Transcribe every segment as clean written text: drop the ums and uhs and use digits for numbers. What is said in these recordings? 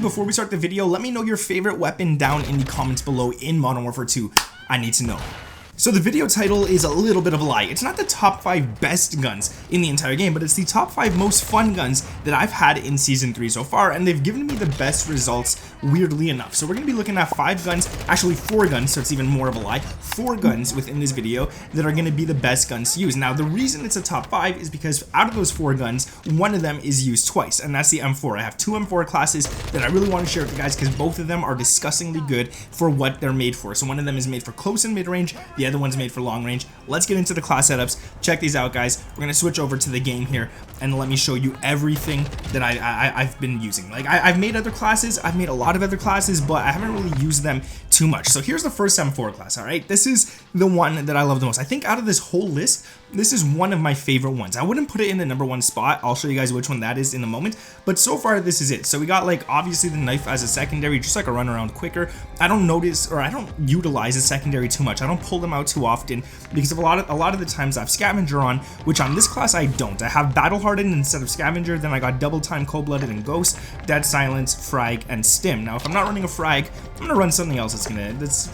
before we start the video, let me know your favorite weapon down in the comments below in Modern Warfare 2. I need to know. So the video title is a little bit of a lie. It's not the top 5 best guns in the entire game, but it's the top 5 most fun guns that I've had in Season 3 so far, and they've given me the best results, weirdly enough. So we're going to be looking at 5 guns, actually 4 guns, so it's even more of a lie, 4 guns within this video that are going to be the best guns to use. Now, the reason it's a top 5 is because out of those 4 guns, one of them is used twice, and that's the M4. I have 2 M4 classes that I really want to share with you guys because both of them are disgustingly good for what they're made for. So one of them is made for close and mid-range, the other one's made for long range. Let's get into the class setups. Check these out, guys. We're gonna switch over to the game here and let me show you everything that I've been using. Like I've made other classes, I've made a lot of other classes, but I haven't really used them too much. So here's the first M4 class. All right, this is the one that I love the most. I think out of this whole list, this is one of my favorite ones. I wouldn't put it in the #1 spot. I'll show you guys which one that is in a moment, but so far this is it. So we got like obviously the knife as a secondary, just like a run around quicker. I don't notice or I don't utilize a secondary too much. I don't pull them out too often because of a lot of the times I have scavenger on, which on this class I don't. I have battle hardened instead of scavenger. Then I got double time, cold blooded, and ghost, dead silence, frag, and stim. Now if I'm not running a frag, I'm gonna run something else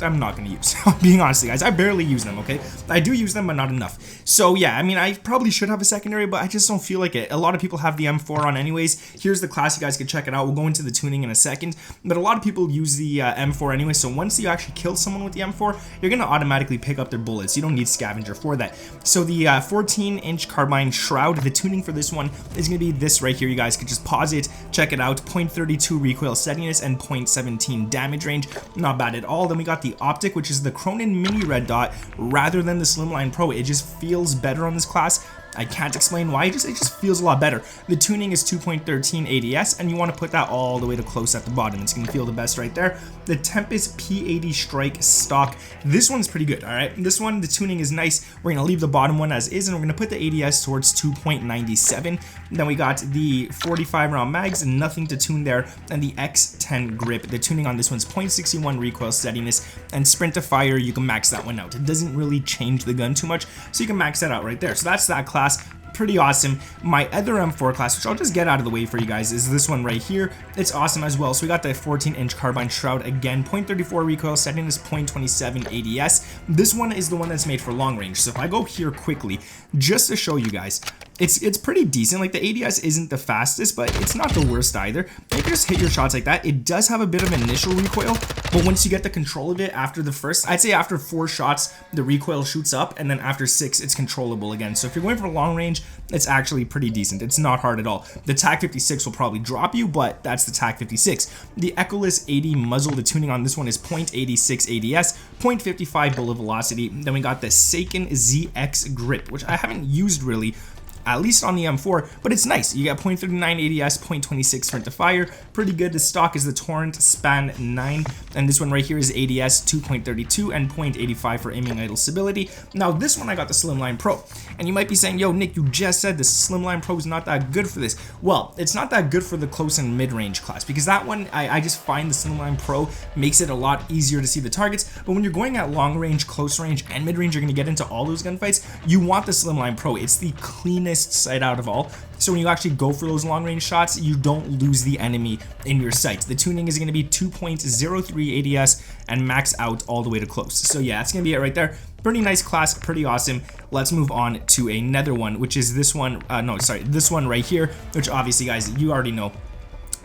I'm not gonna use. Being honest, guys, I barely use them. Okay, I do use them, but not enough. So yeah, I mean, I probably should have a secondary, but I just don't feel like it. A lot of people have the M4 on anyways. Here's the class, you guys can check it out. We'll go into the tuning in a second, but a lot of people use the M4 anyway, so once you actually kill someone with the M4, you're gonna automatically pick up their bullets. You don't need scavenger for that. So the 14-inch carbine shroud, the tuning for this one is gonna be this right here. You guys can just pause it, check it out. 0.32 recoil steadiness and 0.17 damage range, not bad at all. Then we got the optic, which is the Cronin mini red dot rather than the Slimline Pro. It just feels better on this class. I can't explain why, it just feels a lot better. The tuning is 2.13 ADS, and you want to put that all the way to close at the bottom. It's going to feel the best right there. The Tempest P80 Strike stock, this one's pretty good, alright? This one, the tuning is nice. We're going to leave the bottom one as is, and we're going to put the ADS towards 2.97. Then we got the 45 round mags, nothing to tune there, and the X10 grip. The tuning on this one's 0.61 recoil steadiness, and sprint to fire, you can max that one out. It doesn't really change the gun too much, so you can max that out right there. So that's that class. Pretty awesome. My other M4 class, which I'll just get out of the way for you guys, is this one right here. It's awesome as well. So we got the 14-inch carbine shroud again, 0.34 recoil, steadiness 0.27 ADS. This one is the one that's made for long range. So if I go here quickly, just to show you guys, it's pretty decent. Like the ADS isn't the fastest, but it's not the worst either. You can just hit your shots like that. It does have a bit of initial recoil, but once you get the control of it after the first, I'd say after 4 shots, the recoil shoots up, and then after 6, it's controllable again. So if you're going for long range, it's actually pretty decent. It's not hard at all. The TAC 56 will probably drop you, but that's the TAC 56. The Echoless 80 muzzle, the tuning on this one is 0.86 ADS, 0.55 bullet velocity. Then we got the Seiken ZX grip, which I haven't used really, at least on the M4, but it's nice. You got 0.39 ADS, 0.26 sprint to fire. Pretty good. The stock is the Torrent Span 9, and this one right here is ADS 2.32 and 0.85 for aiming idle stability. Now this one I got the Slimline Pro, and you might be saying, yo Nick, you just said the Slimline Pro is not that good for this. Well, it's not that good for the close and mid-range class, because that one, I just find the Slimline Pro makes it a lot easier to see the targets, but when you're going at long range, close range, and mid-range, you're going to get into all those gunfights, you want the Slimline Pro. It's the cleanest sight out of all, so when you actually go for those long range shots, you don't lose the enemy in your sights. The tuning is going to be 2.03 ADS and max out all the way to close. So yeah, that's going to be it right there. Pretty nice class, pretty awesome. Let's move on to another one, which is this one. This one right here, which obviously, guys, you already know.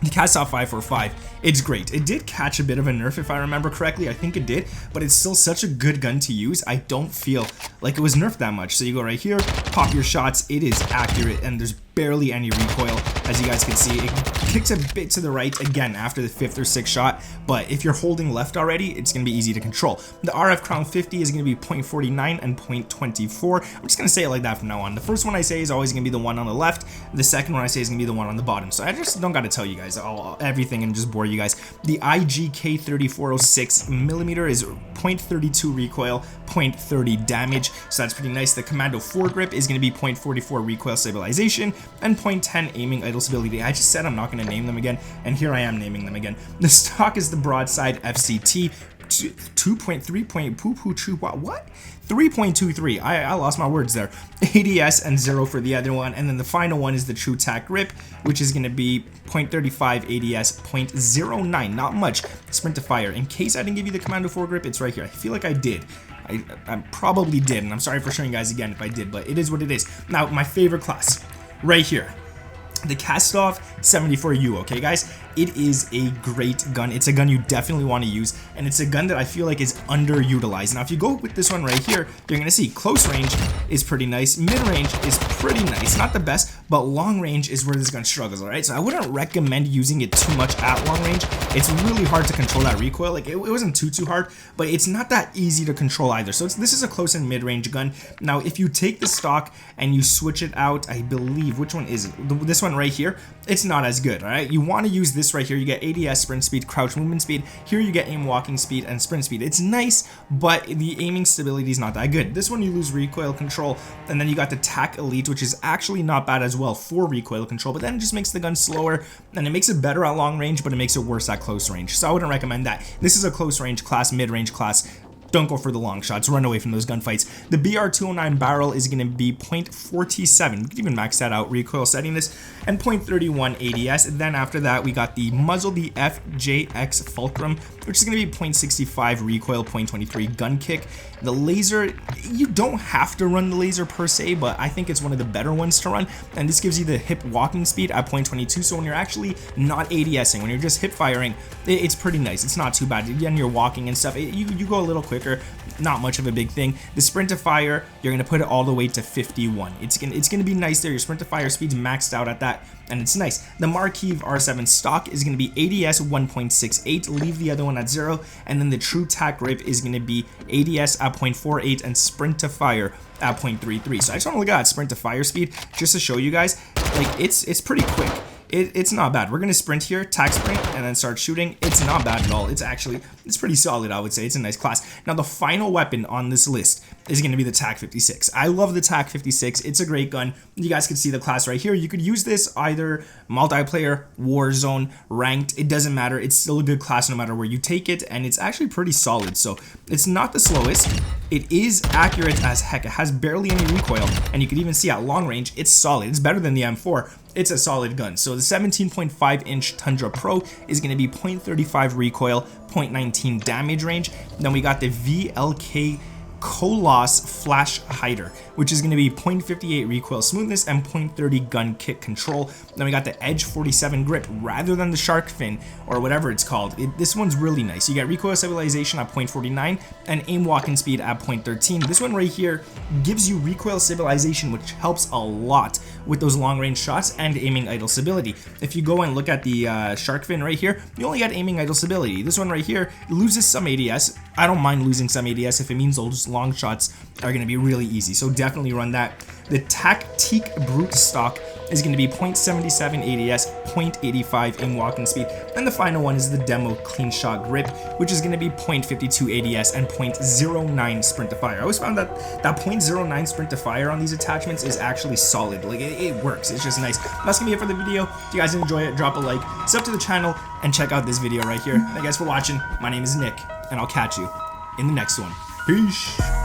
The Cast-Off 545, it's great. It did catch a bit of a nerf if I remember correctly. I think it did, but it's still such a good gun to use. I don't feel like it was nerfed that much. So you go right here, pop your shots. It is accurate, and there's barely any recoil, as you guys can see. It kicks a bit to the right again after the 5th or 6th shot, but if you're holding left already, it's going to be easy to control. The RF Crown 50 is going to be 0.49 and 0.24. I'm just going to say it like that from now on. The first one I say is always going to be the one on the left. The second one I say is going to be the one on the bottom. So I just don't got to tell you guys everything and just bore you guys. The IGK 3406mm is 0.32 recoil, 0.30 damage, so that's pretty nice. The Commando 4 grip is going to be 0.44 recoil stabilization and 0.10 aiming idle stability. I just said I'm not going to name them again, and here I am naming them again. The stock is the Broadside FCT, 3.23. I lost my words there. ADS and 0 for the other one, and then the final one is the true tack grip, which is going to be 0.35 ADS, 0.09, not much. Sprint to fire. In case I didn't give you the Commando 4 grip, it's right here. I feel like I did. I probably did, and I'm sorry for showing you guys again if I did, but it is what it is. Now, my favorite class, right here. The Cast-Off 74U, okay guys? It is a great gun. It's a gun you definitely want to use, and it's a gun that I feel like is underutilized. Now, if you go with this one right here, you're going to see close range is pretty nice, mid-range is pretty nice, not the best, but long range is where this gun struggles, alright? So I wouldn't recommend using it too much at long range. It's really hard to control that recoil. Like, it wasn't too hard, but it's not that easy to control either. So this is a close and mid-range gun. Now, if you take the stock and you switch it out, I believe, which one is it? This one right here, it's not as good, alright? You want to use this right here. You get ADS, sprint speed, crouch movement speed. Here you get aim walking speed and sprint speed. It's nice, but the aiming stability is not that good. This one you lose recoil control, and then you got the tack elite, which is actually not bad as well for recoil control, but then it just makes the gun slower, and it makes it better at long range, but it makes it worse at close range. So I wouldn't recommend that. This is a close range class, mid-range class. Don't go for the long shots, run away from those gunfights. The BR209 barrel is going to be 0.47, we could even max that out, recoil setting this, and 0.31 ADS. And then after that, we got the muzzle, the FJX Fulcrum, which is going to be 0.65 recoil, 0.23 gun kick. The laser, you don't have to run the laser per se, but I think it's one of the better ones to run, and this gives you the hip walking speed at 0.22, so when you're actually not ADSing, when you're just hip firing, it's pretty nice. It's not too bad. Again, you're walking and stuff, you go a little quicker, not much of a big thing. The sprint to fire, you're gonna put it all the way to 51. It's gonna be nice there. Your sprint to fire speed's maxed out at that, and it's nice. The Marquis R7 stock is gonna be ADS 1.68, leave the other one at 0, and then the true tack grip is gonna be ADS at 0.48 and sprint to fire at 0.33. So I just want to look at that sprint to fire speed just to show you guys, like, it's pretty quick. It's not bad. We're gonna sprint here, tack sprint, and then start shooting. It's not bad at all. It's pretty solid, I would say. It's a nice class. Now, the final weapon on this list is gonna be the TAC 56. I love the TAC 56. It's a great gun. You guys can see the class right here. You could use this either multiplayer, Warzone, ranked. It doesn't matter. It's still a good class no matter where you take it, and it's actually pretty solid. So it's not the slowest. It is accurate as heck. It has barely any recoil, and you can even see at long range, it's solid. It's better than the M4. It's a solid gun. So the 17.5-inch Tundra Pro is going to be 0.35 recoil, 0.19 damage range. Then we got the VLK Coloss Flash Hider, which is going to be 0.58 recoil smoothness and 0.30 gun kick control. Then we got the Edge 47 grip rather than the shark fin or whatever it's called. This one's really nice. You get recoil stabilization at 0.49 and aim walking speed at 0.13. This one right here gives you recoil stabilization, which helps a lot with those long range shots and aiming idle stability. If you go and look at the shark fin right here, you only got aiming idle stability. This one right here loses some ADS. I don't mind losing some ADS if it means those long shots are going to be really easy, so definitely run that. The Tactique Brute stock is going to be 0.77 ADS, 0.85 aim walking speed, and the final one is the Demo Clean Shot Grip, which is going to be 0.52 ADS and 0.09 sprint to fire. I always found that 0.09 sprint to fire on these attachments is actually solid. Like, it works. It's just nice. That's going to be it for the video. If you guys enjoy it, drop a like, sub to the channel, and check out this video right here. Thank you guys for watching. My name is Nick, and I'll catch you in the next one. Peace.